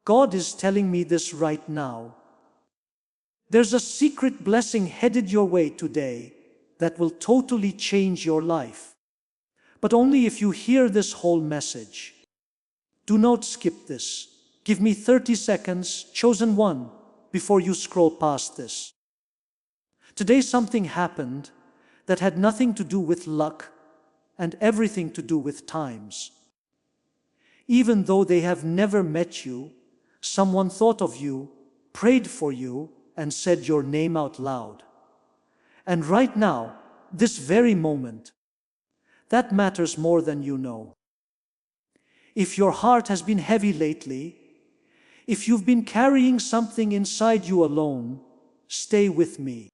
God is telling me this right now. There's a secret blessing headed your way today that will totally change your life. But only if you hear this whole message. Do not skip this. Give me 30 seconds, chosen one, before you scroll past this. Today something happened that had nothing to do with luck and everything to do with times. Even though they have never met you, someone thought of you, prayed for you, and said your name out loud. And right now, this very moment, that matters more than you know. If your heart has been heavy lately, if you've been carrying something inside you alone, stay with me.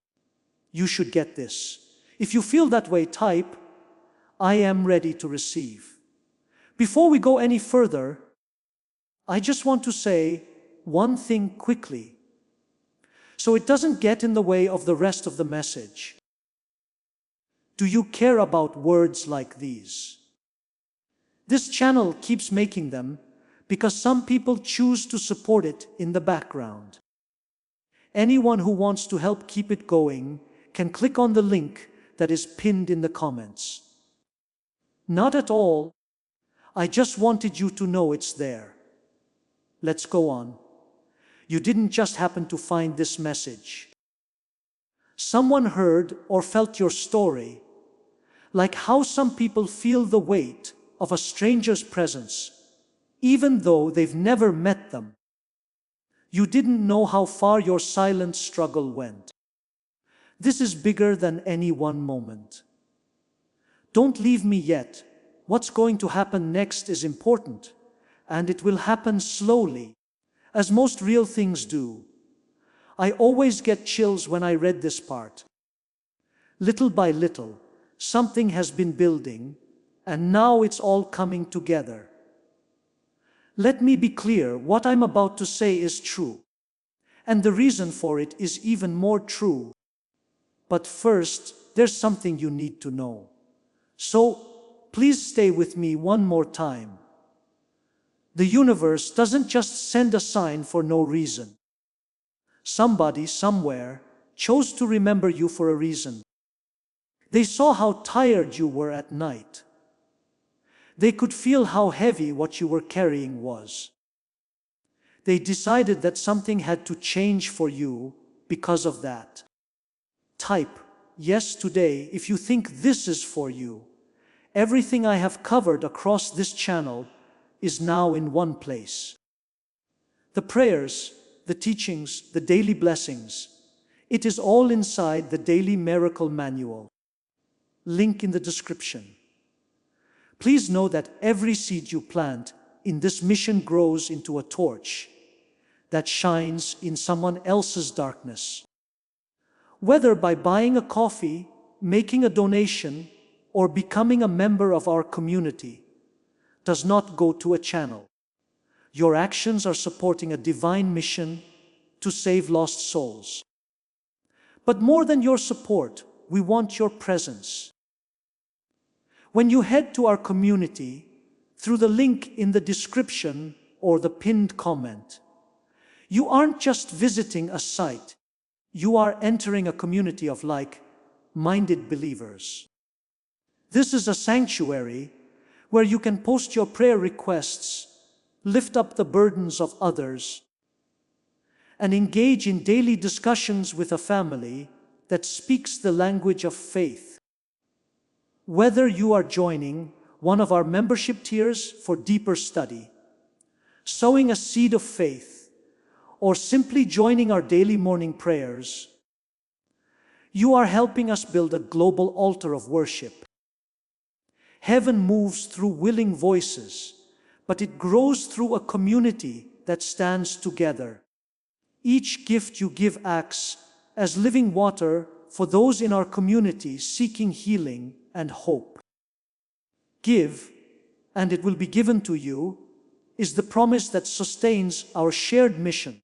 You should get this. If you feel that way, type, I am ready to receive. Before we go any further, I just want to say one thing quickly, so it doesn't get in the way of the rest of the message. Do you care about words like these? This channel keeps making them because some people choose to support it in the background. Anyone who wants to help keep it going can click on the link that is pinned in the comments. Not at all. I just wanted you to know it's there. Let's go on. You didn't just happen to find this message. Someone heard or felt your story, like how some people feel the weight of a stranger's presence, even though they've never met them. You didn't know how far your silent struggle went. This is bigger than any one moment. Don't leave me yet. What's going to happen next is important, and it will happen slowly, as most real things do. I always get chills when I read this part. Little by little, something has been building, and now it's all coming together. Let me be clear, what I'm about to say is true, and the reason for it is even more true. But first, there's something you need to know. So, please stay with me one more time. The universe doesn't just send a sign for no reason. Somebody, somewhere, chose to remember you for a reason. They saw how tired you were at night. They could feel how heavy what you were carrying was. They decided that something had to change for you because of that. Type yes today if you think this is for you. Everything I have covered across this channel is now in one place. The prayers, the teachings, the daily blessings, it is all inside the Daily Miracle Manual. Link in the description. Please know that every seed you plant in this mission grows into a torch that shines in someone else's darkness. Whether by buying a coffee, making a donation, or becoming a member of our community, does not go to a channel. Your actions are supporting a divine mission to save lost souls. But more than your support, we want your presence. When you head to our community, through the link in the description or the pinned comment, you aren't just visiting a site, you are entering a community of like-minded believers. This is a sanctuary where you can post your prayer requests, lift up the burdens of others, and engage in daily discussions with a family that speaks the language of faith. Whether you are joining one of our membership tiers for deeper study, sowing a seed of faith, or simply joining our daily morning prayers, you are helping us build a global altar of worship. Heaven moves through willing voices, but it grows through a community that stands together. Each gift you give acts as living water for those in our community seeking healing and hope. Give, and it will be given to you, is the promise that sustains our shared mission.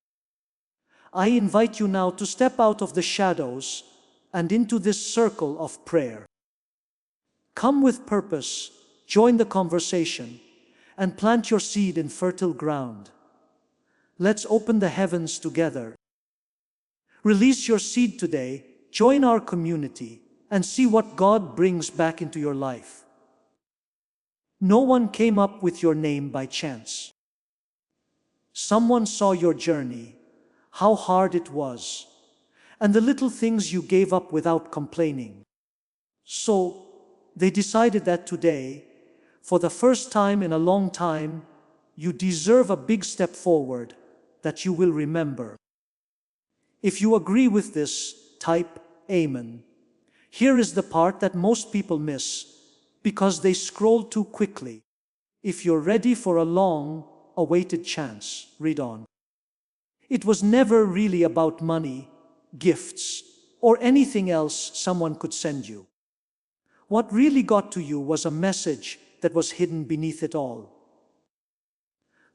I invite you now to step out of the shadows and into this circle of prayer. Come with purpose, join the conversation, and plant your seed in fertile ground. Let's open the heavens together. Release your seed today, join our community, and see what God brings back into your life. No one came up with your name by chance. Someone saw your journey, how hard it was, and the little things you gave up without complaining. So, they decided that today, for the first time in a long time, you deserve a big step forward that you will remember. If you agree with this, type Amen. Here is the part that most people miss because they scroll too quickly. If you're ready for a long-awaited chance, read on. It was never really about money, gifts, or anything else someone could send you. What really got to you was a message that was hidden beneath it all.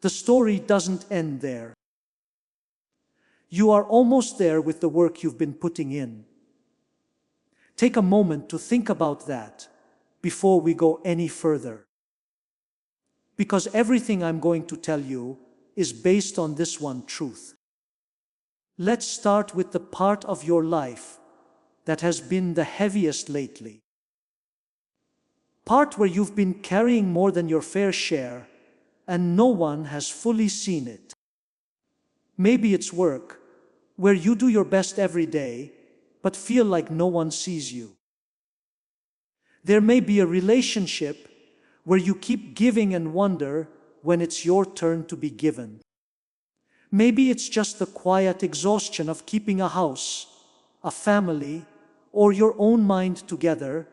The story doesn't end there. You are almost there with the work you've been putting in. Take a moment to think about that before we go any further. Because everything I'm going to tell you is based on this one truth. Let's start with the part of your life that has been the heaviest lately. Part where you've been carrying more than your fair share and no one has fully seen it. Maybe it's work, where you do your best every day, but feel like no one sees you. There may be a relationship where you keep giving and wonder when it's your turn to be given. Maybe it's just the quiet exhaustion of keeping a house, a family, or your own mind together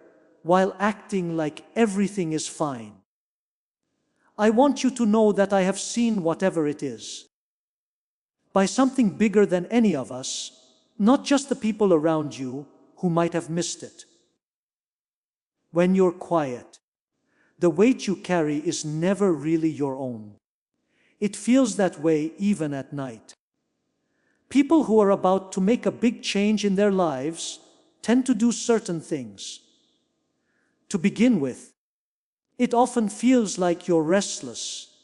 while acting like everything is fine. I want you to know that I have seen whatever it is. By something bigger than any of us, not just the people around you who might have missed it. When you're quiet, the weight you carry is never really your own. It feels that way even at night. People who are about to make a big change in their lives tend to do certain things. To begin with, it often feels like you're restless,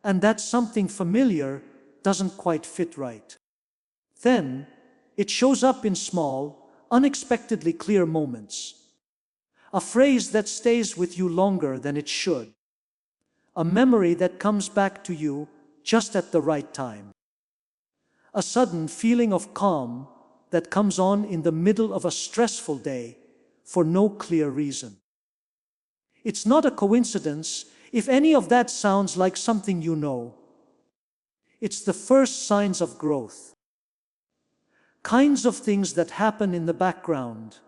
and that something familiar doesn't quite fit right. Then, it shows up in small, unexpectedly clear moments. A phrase that stays with you longer than it should. A memory that comes back to you just at the right time. A sudden feeling of calm that comes on in the middle of a stressful day for no clear reason. It's not a coincidence if any of that sounds like something you know. It's the first signs of growth. Kinds of things that happen in the background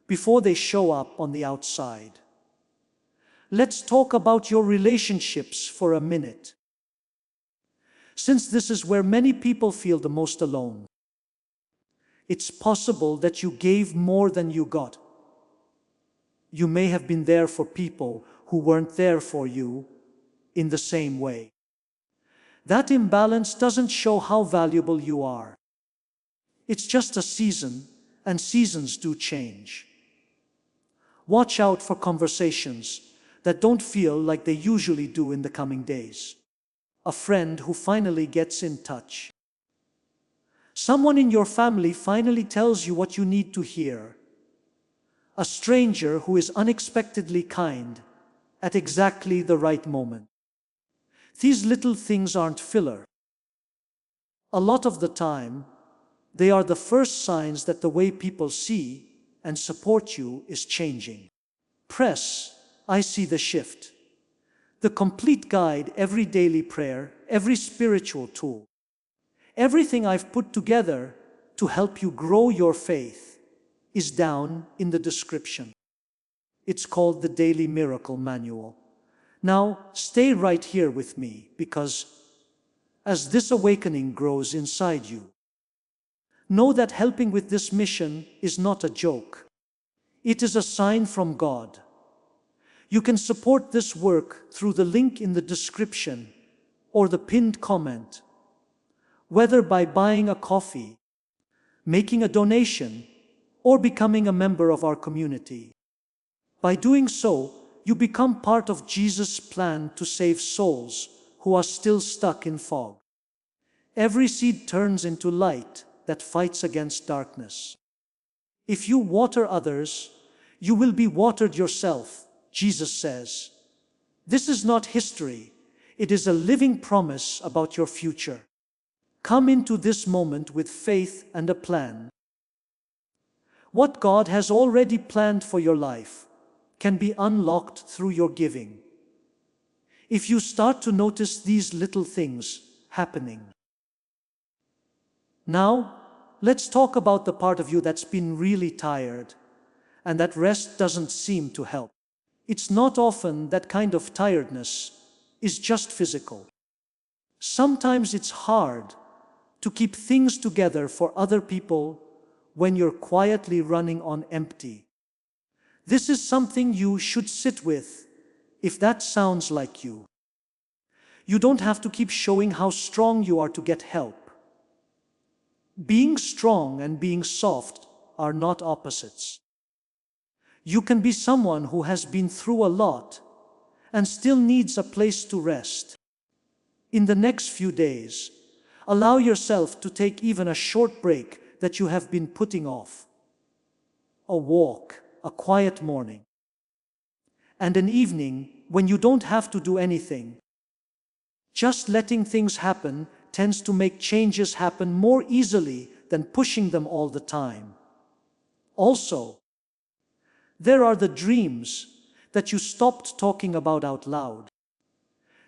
before they show up on the outside. Let's talk about your relationships for a minute. Since this is where many people feel the most alone. It's possible that you gave more than you got. You may have been there for people who weren't there for you in the same way. That imbalance doesn't show how valuable you are. It's just a season, and seasons do change. Watch out for conversations that don't feel like they usually do in the coming days. A friend who finally gets in touch. Someone in your family finally tells you what you need to hear. A stranger who is unexpectedly kind at exactly the right moment. These little things aren't filler. A lot of the time, they are the first signs that the way people see and support you is changing. Press, I see the shift. The complete guide, every daily prayer, every spiritual tool. Everything I've put together to help you grow your faith is down in the description. It's called the Daily Miracle Manual. Now, stay right here with me because as this awakening grows inside you, know that helping with this mission is not a joke. It is a sign from God. You can support this work through the link in the description or the pinned comment, whether by buying a coffee, making a donation, or becoming a member of our community. By doing so, you become part of Jesus' plan to save souls who are still stuck in fog. Every seed turns into light that fights against darkness. If you water others, you will be watered yourself, Jesus says. This is not history. It is a living promise about your future. Come into this moment with faith and a plan. What God has already planned for your life can be unlocked through your giving. If you start to notice these little things happening. Now, let's talk about the part of you that's been really tired, and that rest doesn't seem to help. It's not often that kind of tiredness is just physical. Sometimes it's hard to keep things together for other people when you're quietly running on empty. This is something you should sit with if that sounds like you. You don't have to keep showing how strong you are to get help. Being strong and being soft are not opposites. You can be someone who has been through a lot and still needs a place to rest. In the next few days, allow yourself to take even a short break that you have been putting off. A walk, a quiet morning, and an evening when you don't have to do anything. Just letting things happen tends to make changes happen more easily than pushing them all the time. Also, there are the dreams that you stopped talking about out loud.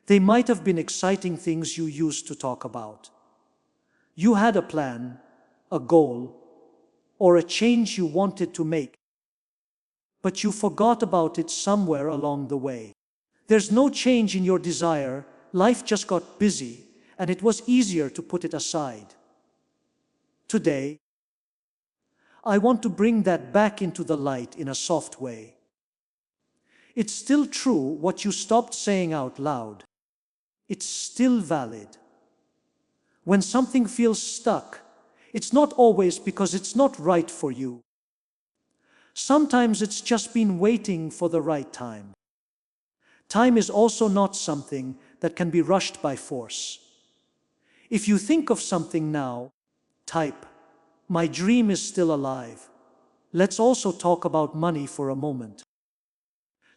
They might have been exciting things you used to talk about. You had a plan, a goal, or a change you wanted to make, but you forgot about it somewhere along the way. There's no change in your desire, life just got busy, and it was easier to put it aside. Today, I want to bring that back into the light in a soft way. It's still true what you stopped saying out loud. It's still valid. When something feels stuck, it's not always because it's not right for you. Sometimes it's just been waiting for the right time. Time is also not something that can be rushed by force. If you think of something now, type, "My dream is still alive." Let's also talk about money for a moment.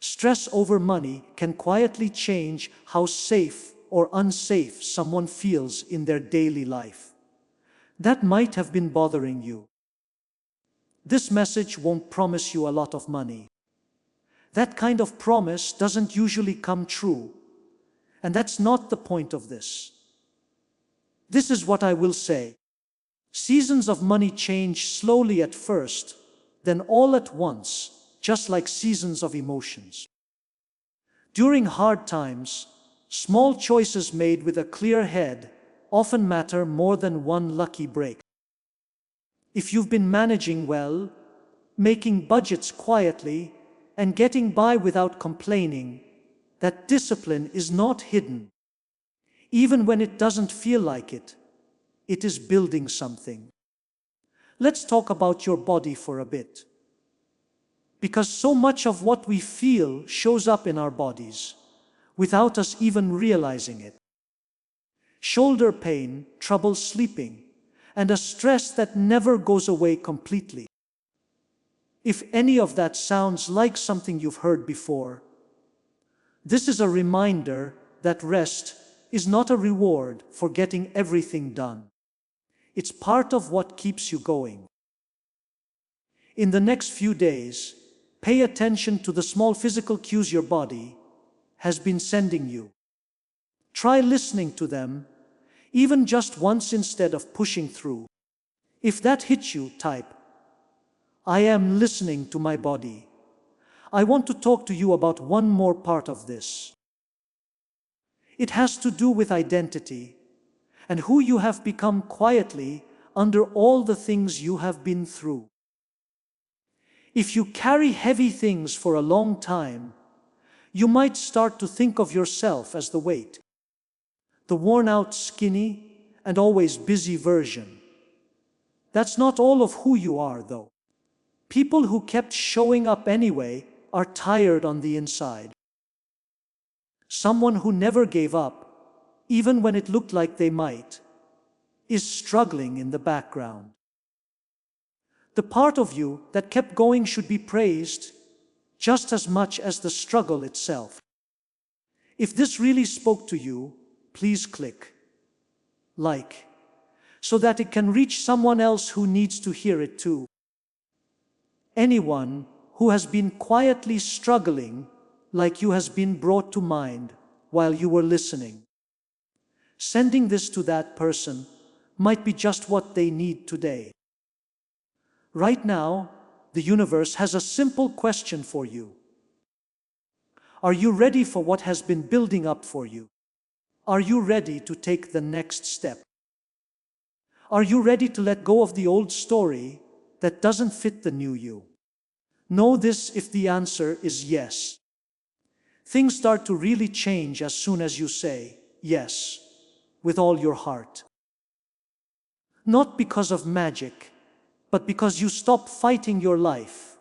Stress over money can quietly change how safe or unsafe someone feels in their daily life. That might have been bothering you. This message won't promise you a lot of money. That kind of promise doesn't usually come true, and that's not the point of this. This is what I will say. Seasons of money change slowly at first, then all at once, just like seasons of emotions. During hard times, small choices made with a clear head often matter more than one lucky break. If you've been managing well, making budgets quietly, and getting by without complaining, that discipline is not hidden. Even when it doesn't feel like it, it is building something. Let's talk about your body for a bit. Because so much of what we feel shows up in our bodies, without us even realizing it. Shoulder pain, trouble sleeping, and a stress that never goes away completely. If any of that sounds like something you've heard before, this is a reminder that rest is not a reward for getting everything done. It's part of what keeps you going. In the next few days, pay attention to the small physical cues your body has been sending you. Try listening to them, even just once instead of pushing through. If that hits you, type, "I am listening to my body." I want to talk to you about one more part of this. It has to do with identity and who you have become quietly under all the things you have been through. If you carry heavy things for a long time, you might start to think of yourself as the weight. The worn-out, skinny, and always busy version. That's not all of who you are, though. People who kept showing up anyway are tired on the inside. Someone who never gave up, even when it looked like they might. is struggling in the background. The part of you that kept going should be praised just as much as the struggle itself. If this really spoke to you, please click like so that it can reach someone else who needs to hear it too. Anyone who has been quietly struggling like you has been brought to mind while you were listening. Sending this to that person might be just what they need today. Right now, the universe has a simple question for you. Are you ready for what has been building up for you? Are you ready to take the next step? Are you ready to let go of the old story that doesn't fit the new you? Know this: if the answer is yes, things start to really change as soon as you say yes with all your heart. Not because of magic, but because you stop fighting your life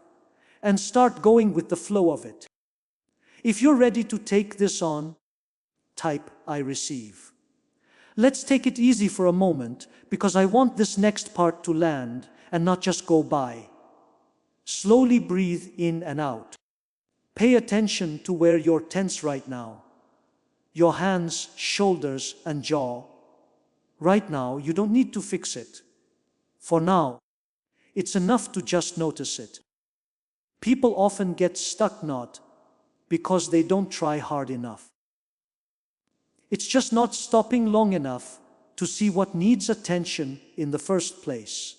and start going with the flow of it. If you're ready to take this on, type "I receive." Let's take it easy for a moment, because I want this next part to land and not just go by. Slowly breathe in and out. Pay attention to where you're tense right now. Your hands, shoulders, and jaw. Right now, you don't need to fix it. For now, it's enough to just notice it. People often get stuck not because they don't try hard enough. It's just not stopping long enough to see what needs attention in the first place.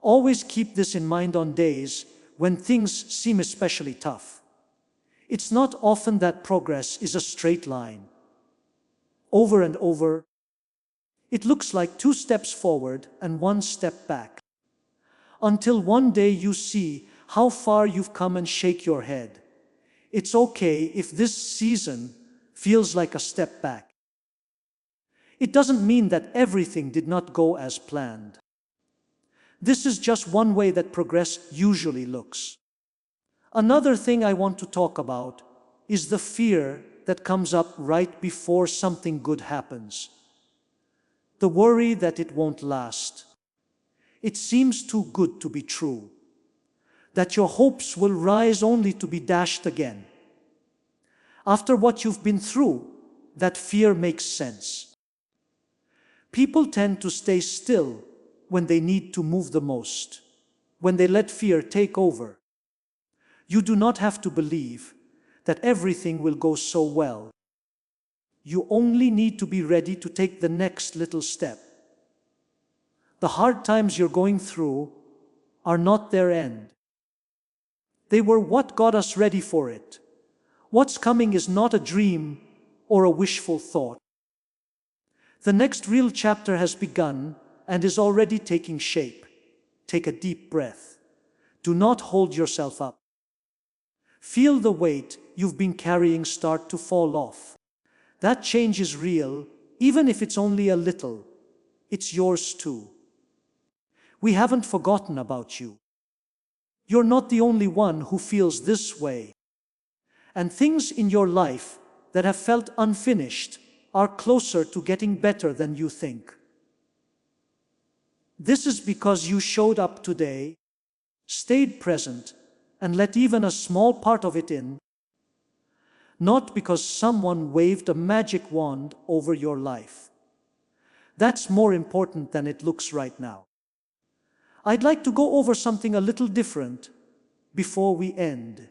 Always keep this in mind on days when things seem especially tough. It's not often that progress is a straight line. Over and over, it looks like 2 steps forward and 1 step back. Until one day you see how far you've come and shake your head. It's okay if this season feels like a step back. It doesn't mean that everything did not go as planned. This is just one way that progress usually looks. Another thing I want to talk about is the fear that comes up right before something good happens. The worry that it won't last. It seems too good to be true. That your hopes will rise only to be dashed again. After what you've been through, that fear makes sense. People tend to stay still when they need to move the most, when they let fear take over. You do not have to believe that everything will go so well. You only need to be ready to take the next little step. The hard times you're going through are not their end. They were what got us ready for it. What's coming is not a dream or a wishful thought. The next real chapter has begun and is already taking shape. Take a deep breath. Do not hold yourself up. Feel the weight you've been carrying start to fall off. That change is real, even if it's only a little. It's yours too. We haven't forgotten about you. You're not the only one who feels this way. And things in your life that have felt unfinished are closer to getting better than you think. This is because you showed up today, stayed present, and let even a small part of it in. Not because someone waved a magic wand over your life. That's more important than it looks right now. I'd like to go over something a little different before we end.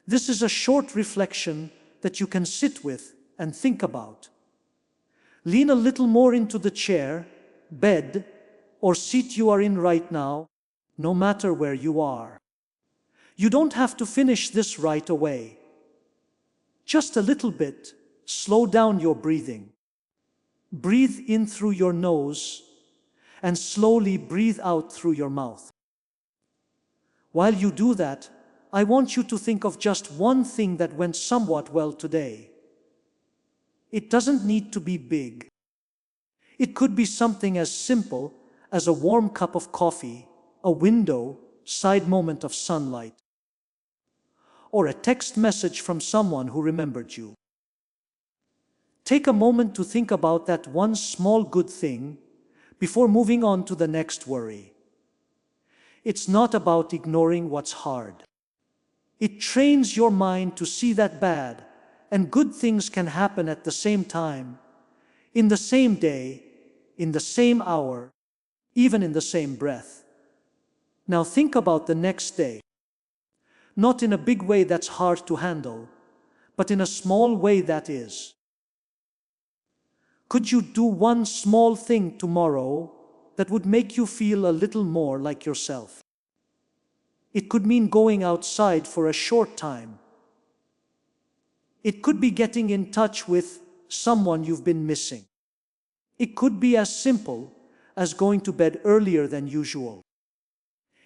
This is a short reflection that you can sit with and think about. Lean a little more into the chair, bed, or seat you are in right now, no matter where you are. You don't have to finish this right away. Just a little bit, slow down your breathing. Breathe in through your nose and slowly breathe out through your mouth. While you do that, I want you to think of just one thing that went somewhat well today. It doesn't need to be big. It could be something as simple as a warm cup of coffee, a window, side moment of sunlight, or a text message from someone who remembered you. Take a moment to think about that one small good thing before moving on to the next worry. It's not about ignoring what's hard. It trains your mind to see that bad and good things can happen at the same time, in the same day, in the same hour, even in the same breath. Now think about the next day. Not in a big way that's hard to handle, but in a small way that is. Could you do one small thing tomorrow that would make you feel a little more like yourself? It could mean going outside for a short time. It could be getting in touch with someone you've been missing. It could be as simple as going to bed earlier than usual.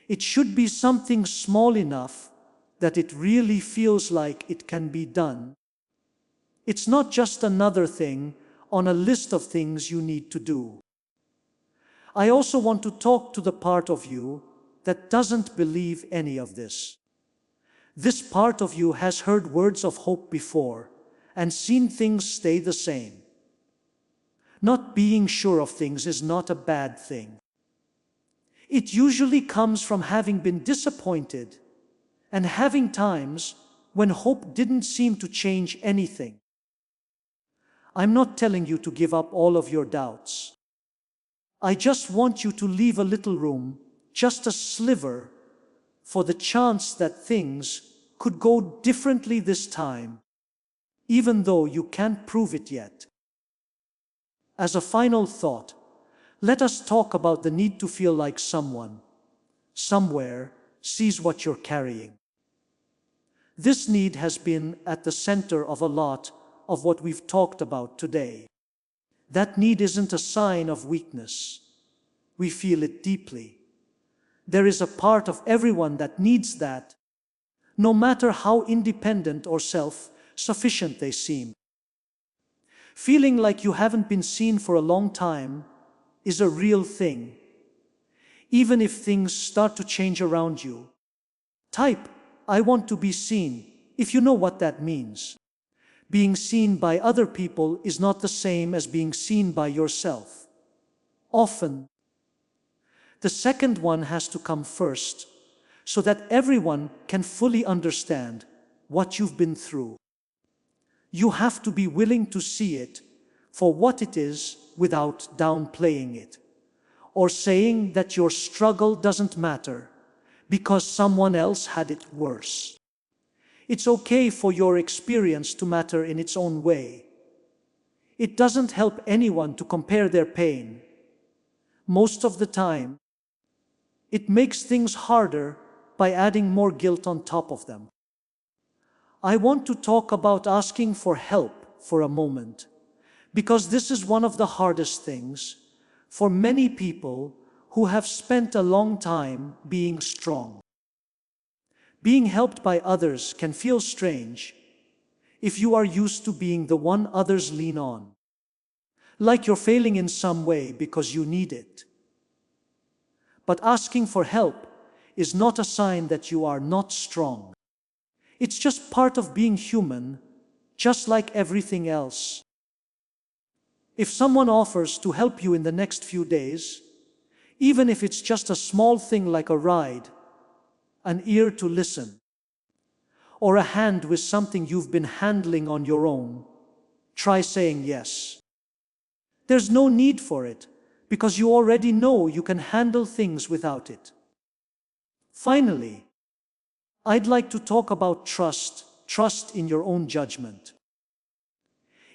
It should be something small enough that it really feels like it can be done. It's not just another thing on a list of things you need to do. I also want to talk to the part of you that doesn't believe any of this. This part of you has heard words of hope before and seen things stay the same. Not being sure of things is not a bad thing. It usually comes from having been disappointed and having times when hope didn't seem to change anything. I'm not telling you to give up all of your doubts. I just want you to leave a little room, just a sliver, for the chance that things could go differently this time, even though you can't prove it yet. As a final thought, let us talk about the need to feel like someone, somewhere, sees what you're carrying. This need has been at the center of a lot of what we've talked about today. That need isn't a sign of weakness. We feel it deeply. There is a part of everyone that needs that, no matter how independent or self-sufficient they seem. Feeling like you haven't been seen for a long time is a real thing, even if things start to change around you. Type, "I want to be seen," if you know what that means. Being seen by other people is not the same as being seen by yourself. Often, the second one has to come first, so that everyone can fully understand what you've been through. You have to be willing to see it for what it is without downplaying it, or saying that your struggle doesn't matter because someone else had it worse. It's okay for your experience to matter in its own way. It doesn't help anyone to compare their pain. Most of the time, it makes things harder by adding more guilt on top of them. I want to talk about asking for help for a moment, because this is one of the hardest things for many people who have spent a long time being strong. Being helped by others can feel strange if you are used to being the one others lean on, like you're failing in some way because you need it. But asking for help is not a sign that you are not strong. It's just part of being human, just like everything else. If someone offers to help you in the next few days, even if it's just a small thing like a ride, an ear to listen, or a hand with something you've been handling on your own, try saying yes. There's no need for it, because you already know you can handle things without it. Finally, I'd like to talk about trust in your own judgment.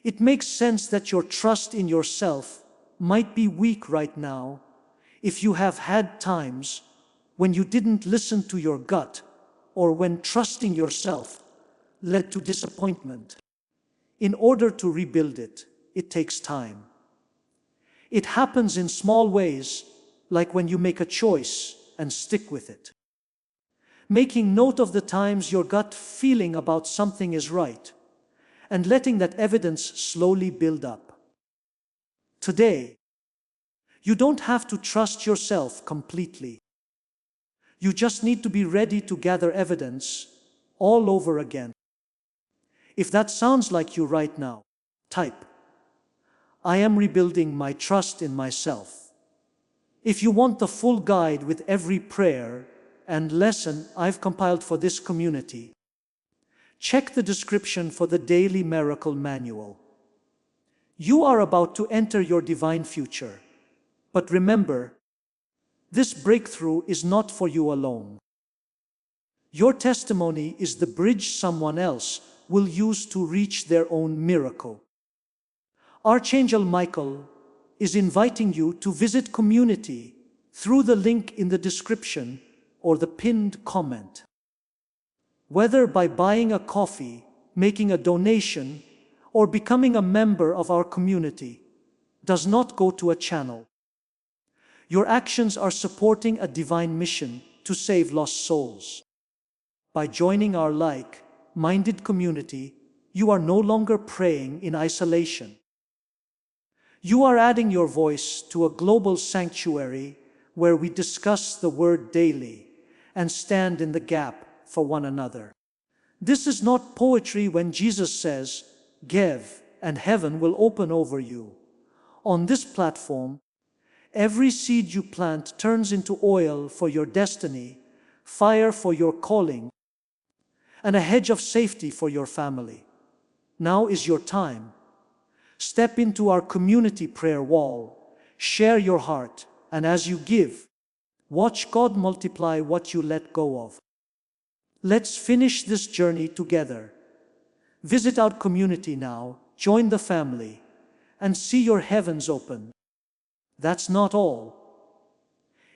It makes sense that your trust in yourself might be weak right now if you have had times when you didn't listen to your gut or when trusting yourself led to disappointment. In order to rebuild it, it takes time. It happens in small ways, like when you make a choice and stick with it. Making note of the times your gut feeling about something is right, and letting that evidence slowly build up. Today, you don't have to trust yourself completely. You just need to be ready to gather evidence all over again. If that sounds like you right now, type, I am rebuilding my trust in myself. If you want the full guide with every prayer and lesson I've compiled for this community, check the description for the Daily Miracle Manual. You are about to enter your divine future. But remember, this breakthrough is not for you alone. Your testimony is the bridge someone else will use to reach their own miracle. Archangel Michael is inviting you to visit community through the link in the description or the pinned comment. Whether by buying a coffee, making a donation, or becoming a member of our community, does not go to a channel. Your actions are supporting a divine mission to save lost souls. By joining our like-minded community, you are no longer praying in isolation. You are adding your voice to a global sanctuary where we discuss the Word daily and stand in the gap for one another. This is not poetry when Jesus says, "Give, and heaven will open over you." On this platform, every seed you plant turns into oil for your destiny, fire for your calling, and a hedge of safety for your family. Now is your time. Step into our community prayer wall, share your heart, and as you give, watch God multiply what you let go of. Let's finish this journey together. Visit our community now, join the family, and see your heavens open. That's not all.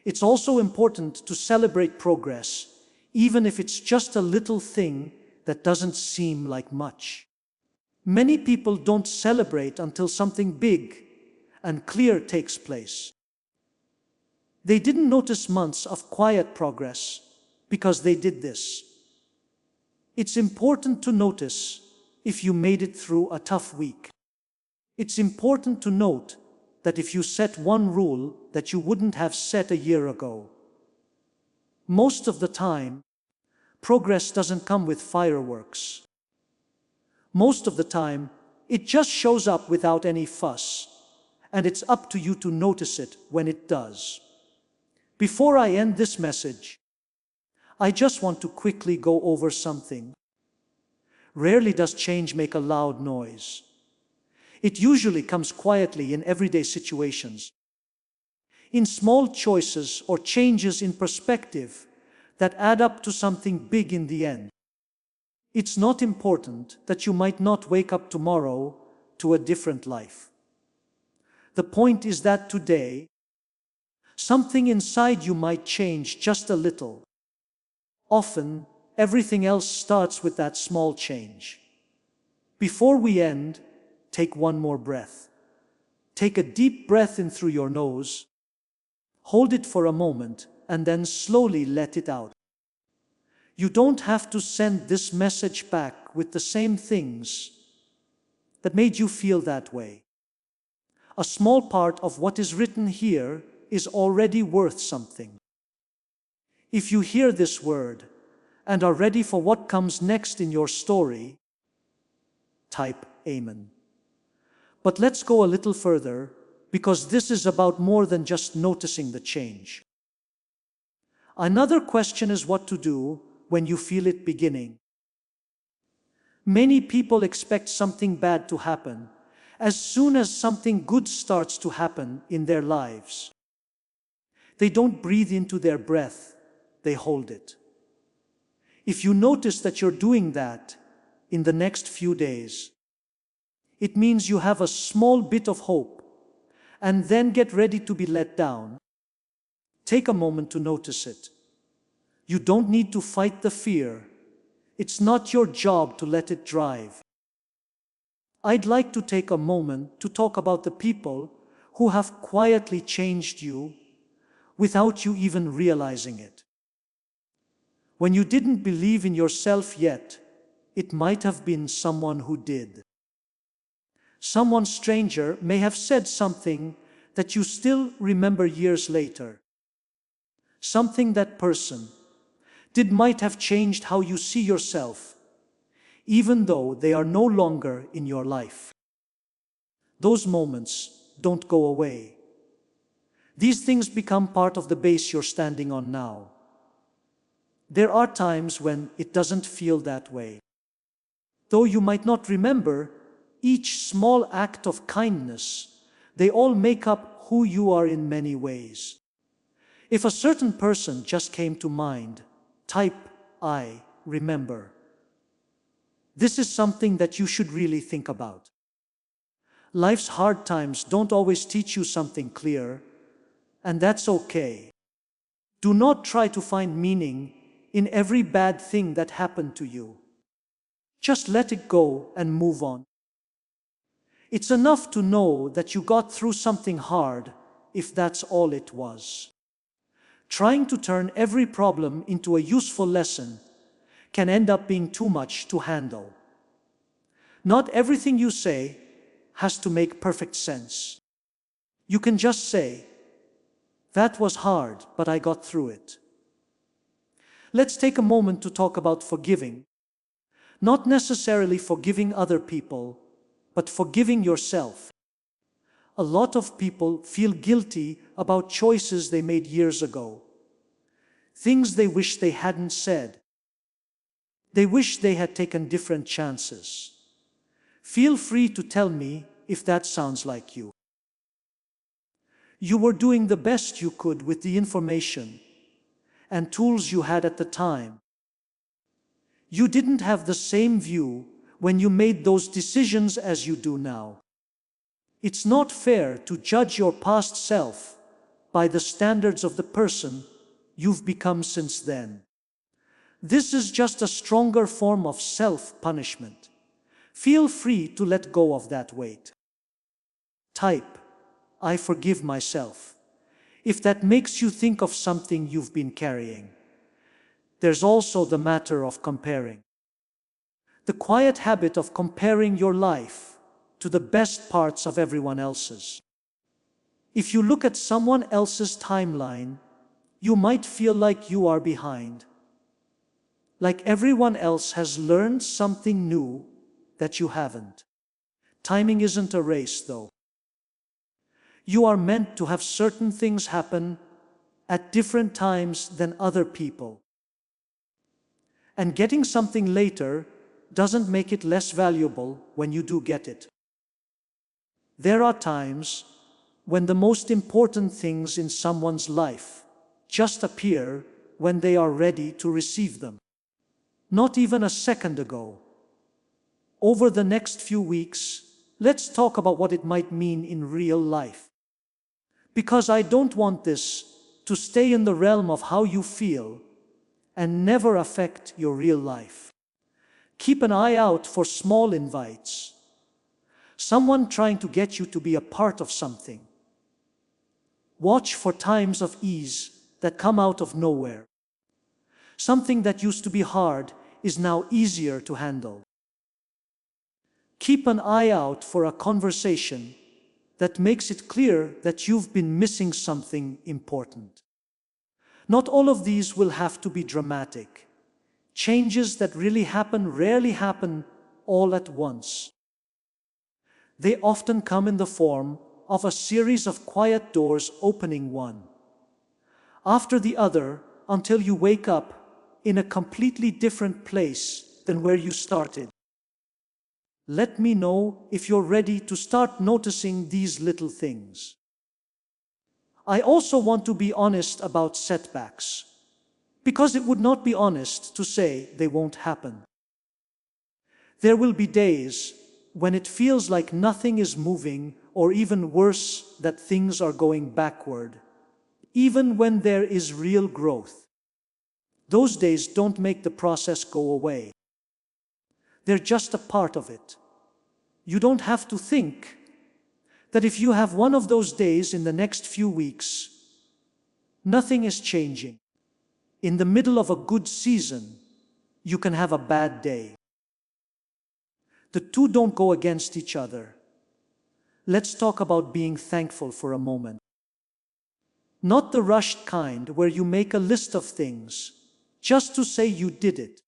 It's also important to celebrate progress, even if it's just a little thing that doesn't seem like much. Many people don't celebrate until something big and clear takes place. They didn't notice months of quiet progress because they did this. It's important to notice if you made it through a tough week. It's important to note that if you set one rule that you wouldn't have set a year ago. Most of the time, progress doesn't come with fireworks. Most of the time, it just shows up without any fuss, and it's up to you to notice it when it does. Before I end this message, I just want to quickly go over something. Rarely does change make a loud noise. It usually comes quietly in everyday situations, in small choices or changes in perspective that add up to something big in the end. It's not important that you might not wake up tomorrow to a different life. The point is that today, something inside you might change just a little. Often, everything else starts with that small change. Before we end, take one more breath. Take a deep breath in through your nose, hold it for a moment, and then slowly let it out. You don't have to send this message back with the same things that made you feel that way. A small part of what is written here is already worth something. If you hear this word and are ready for what comes next in your story, type Amen. But let's go a little further, because this is about more than just noticing the change. Another question is what to do when you feel it beginning. Many people expect something bad to happen as soon as something good starts to happen in their lives. They don't breathe into their breath, they hold it. If you notice that you're doing that in the next few days, it means you have a small bit of hope, and then get ready to be let down. Take a moment to notice it. You don't need to fight the fear. It's not your job to let it drive. I'd like to take a moment to talk about the people who have quietly changed you without you even realizing it. When you didn't believe in yourself yet, it might have been someone who did. Someone stranger may have said something that you still remember years later. Something that person did might have changed how you see yourself, even though they are no longer in your life. those moments don't go away. These things become part of the base you're standing on now. There are times when it doesn't feel that way. Though you might not remember each small act of kindness, they all make up who you are in many ways. If a certain person just came to mind, type I remember. This is something that you should really think about. Life's hard times don't always teach you something clear, and that's okay. Do not try to find meaning in every bad thing that happened to you. Just let it go and move on. It's enough to know that you got through something hard, if that's all it was. Trying to turn every problem into a useful lesson can end up being too much to handle. Not everything you say has to make perfect sense. You can just say, "That was hard, but I got through it." Let's take a moment to talk about forgiving. Not necessarily forgiving other people, but forgiving yourself. A lot of people feel guilty about choices they made years ago. Things they wish they hadn't said. They wish they had taken different chances. Feel free to tell me if that sounds like you. You were doing the best you could with the information and tools you had at the time. You didn't have the same view when you made those decisions as you do now. It's not fair to judge your past self by the standards of the person you've become since then. This is just a stronger form of self-punishment. Feel free to let go of that weight. Type, I forgive myself, if that makes you think of something you've been carrying. There's also the matter of comparing. The quiet habit of comparing your life to the best parts of everyone else's. If you look at someone else's timeline, you might feel like you are behind. Like everyone else has learned something new that you haven't. Timing isn't a race, though. You are meant to have certain things happen at different times than other people. And getting something later doesn't make it less valuable when you do get it. There are times when the most important things in someone's life just appear when they are ready to receive them. Not even a second ago. Over the next few weeks, let's talk about what it might mean in real life. Because I don't want this to stay in the realm of how you feel and never affect your real life. Keep an eye out for small invites. Someone trying to get you to be a part of something. Watch for times of ease that come out of nowhere. Something that used to be hard is now easier to handle. Keep an eye out for a conversation that makes it clear that you've been missing something important. Not all of these will have to be dramatic. Changes that really happen rarely happen all at once. They often come in the form of a series of quiet doors opening one after the other until you wake up in a completely different place than where you started. Let me know if you're ready to start noticing these little things. I also want to be honest about setbacks, because it would not be honest to say they won't happen. There will be days when it feels like nothing is moving, or even worse, that things are going backward, even when there is real growth. Those days don't make the process go away. They're just a part of it. You don't have to think that if you have one of those days in the next few weeks, nothing is changing. In the middle of a good season, you can have a bad day. The two don't go against each other. Let's talk about being thankful for a moment. Not the rushed kind where you make a list of things just to say you did it,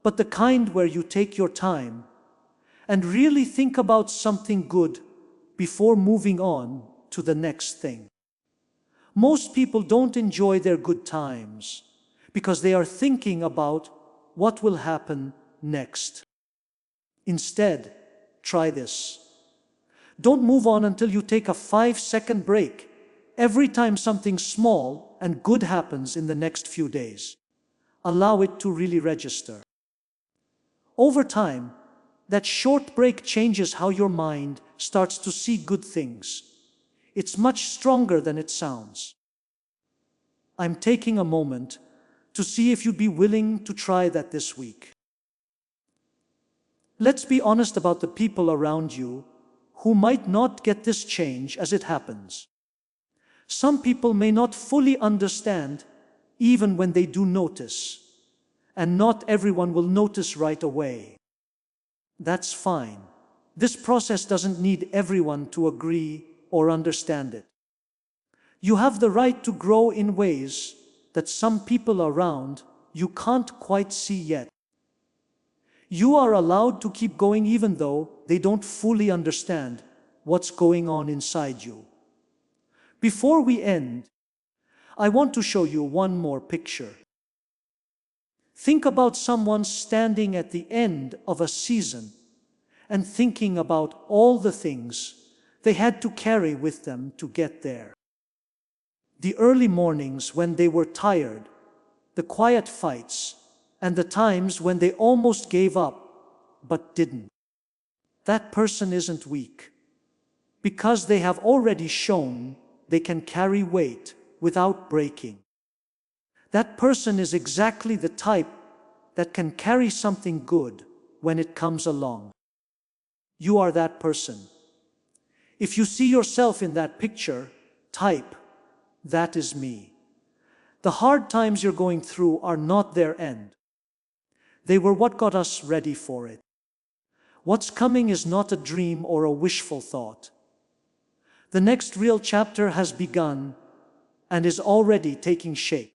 but the kind where you take your time and really think about something good before moving on to the next thing. Most people don't enjoy their good times because they are thinking about what will happen next. Instead, try this. Don't move on until you take a 5-second break every time something small and good happens in the next few days. Allow it to really register. Over time, that short break changes how your mind starts to see good things. It's much stronger than it sounds. I'm taking a moment to see if you'd be willing to try that this week. Let's be honest about the people around you who might not get this change as it happens. Some people may not fully understand even when they do notice, and not everyone will notice right away. That's fine. This process doesn't need everyone to agree or understand it. You have the right to grow in ways that some people around you can't quite see yet. You are allowed to keep going even though they don't fully understand what's going on inside you. Before we end, I want to show you one more picture. Think about someone standing at the end of a season and thinking about all the things they had to carry with them to get there. The early mornings when they were tired, the quiet fights, and the times when they almost gave up but didn't. That person isn't weak, because they have already shown they can carry weight without breaking. That person is exactly the type that can carry something good when it comes along. You are that person. If you see yourself in that picture, type, "That is me." The hard times you're going through are not their end. They were what got us ready for it. What's coming is not a dream or a wishful thought. The next real chapter has begun and is already taking shape.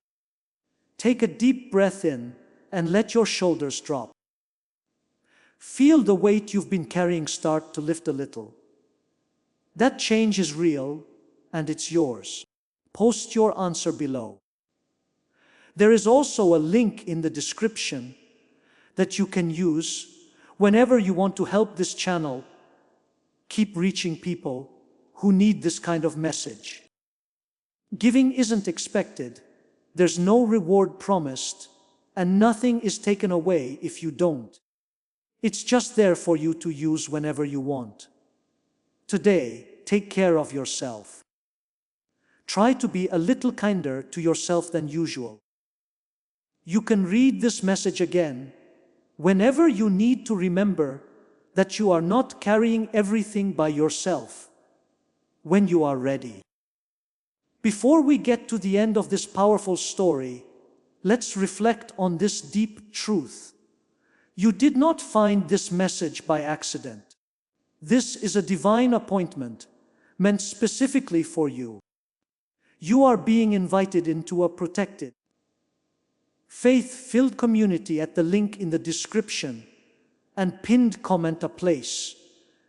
Take a deep breath in and let your shoulders drop. Feel the weight you've been carrying start to lift a little. That change is real and it's yours. Post your answer below. There is also a link in the description that you can use whenever you want to help this channel keep reaching people who need this kind of message. Giving isn't expected, there's no reward promised, and nothing is taken away if you don't. It's just there for you to use whenever you want. Today, take care of yourself. Try to be a little kinder to yourself than usual. You can read this message again whenever you need to remember that you are not carrying everything by yourself when you are ready. Before we get to the end of this powerful story, let's reflect on this deep truth. You did not find this message by accident. This is a divine appointment meant specifically for you. You are being invited into a protected, faith-filled community at the link in the description and pinned comment, a place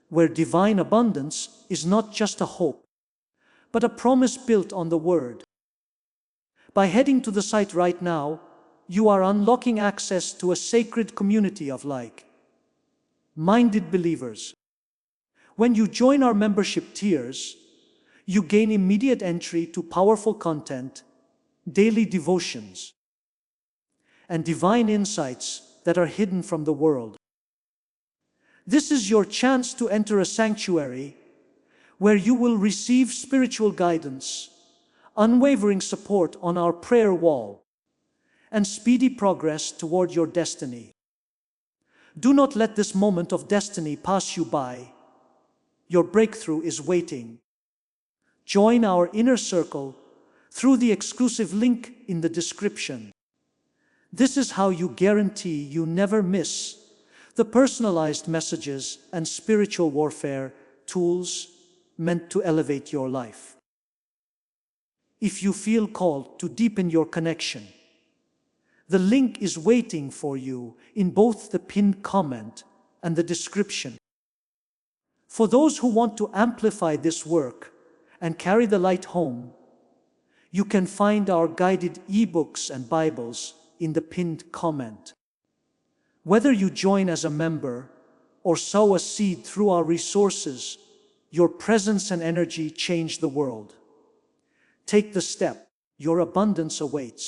where divine abundance is not just a hope, but a promise built on the Word. By heading to the site right now, you are unlocking access to a sacred community of like-minded believers. When you join our membership tiers, you gain immediate entry to powerful content, daily devotions, and divine insights that are hidden from the world. This is your chance to enter a sanctuary where you will receive spiritual guidance, unwavering support on our prayer wall, and speedy progress toward your destiny. Do not let this moment of destiny pass you by. Your breakthrough is waiting. Join our inner circle through the exclusive link in the description. This is how you guarantee you never miss the personalized messages and spiritual warfare tools meant to elevate your life. If you feel called to deepen your connection, the link is waiting for you in both the pinned comment and the description. For those who want to amplify this work and carry the light home, you can find our guided ebooks and Bibles in the pinned comment. Whether you join as a member or sow a seed through our resources, your presence and energy change the world. Take the step. Your abundance awaits.